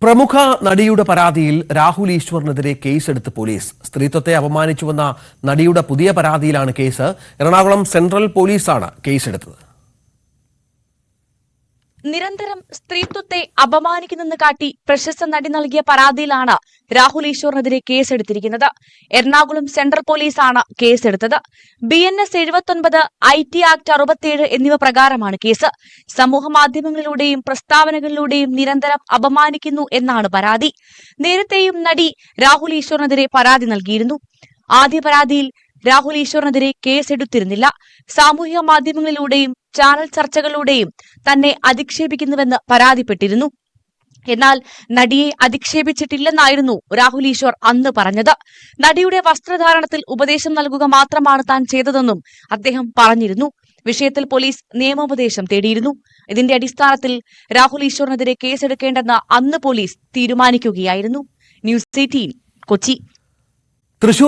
പ്രമുഖ നടിയുടെ പരാതിയിൽ രാഹുൽ ഈശ്വറിനെതിരെ കേസെടുത്ത് പോലീസ്. സ്ത്രീത്വത്തെ അപമാനിച്ചുവെന്ന നടിയുടെ പുതിയ പരാതിയിലാണ് കേസ്. എറണാകുളം സെൻട്രൽ പോലീസാണ് കേസെടുത്തത്. നിരന്തരം സ്ത്രീത്വത്തെ അപമാനിക്കുന്നെന്ന് കാട്ടി പ്രശസ്ത നടി നൽകിയ പരാതിയിലാണ് രാഹുൽ ഈശ്വറിനെതിരെ കേസെടുത്തിരിക്കുന്നത്. എറണാകുളം സെൻട്രൽ പോലീസാണ് കേസെടുത്തത്. BNS 79, IT ആക്ട് 67 എന്നിവ പ്രകാരമാണ് കേസ്. സമൂഹമാധ്യമങ്ങളിലൂടെയും പ്രസ്താവനകളിലൂടെയും നിരന്തരം അപമാനിക്കുന്നു എന്നാണ് പരാതി. നേരത്തെയും നടി രാഹുൽ ഈശ്വറിനെതിരെ പരാതി നൽകിയിരുന്നു. ആദ്യ പരാതിയിൽ രാഹുൽ ഈശ്വറിനെതിരെ കേസെടുത്തിരുന്നില്ല. സാമൂഹിക മാധ്യമങ്ങളിലൂടെയും ചാനൽ ചർച്ചകളിലൂടെയും തന്നെ അധിക്ഷേപിക്കുന്നുവെന്ന് പരാതിപ്പെട്ടിരുന്നു. എന്നാൽ നടിയെ അധിക്ഷേപിച്ചിട്ടില്ലെന്നായിരുന്നു രാഹുൽ ഈശ്വർ അന്ന് പറഞ്ഞത്. നടിയുടെ വസ്ത്രധാരണത്തിൽ ഉപദേശം നൽകുക മാത്രമാണ് താൻ ചെയ്തതെന്നും അദ്ദേഹം പറഞ്ഞിരുന്നു. വിഷയത്തിൽ പോലീസ് നിയമോപദേശം തേടിയിരുന്നു. ഇതിന്റെ അടിസ്ഥാനത്തിൽ രാഹുൽ ഈശ്വറിനെതിരെ കേസെടുക്കേണ്ടെന്ന് അന്ന് പോലീസ് തീരുമാനിക്കുകയായിരുന്നു. ന്യൂസ് 18 കൊച്ചി. തൃശൂർ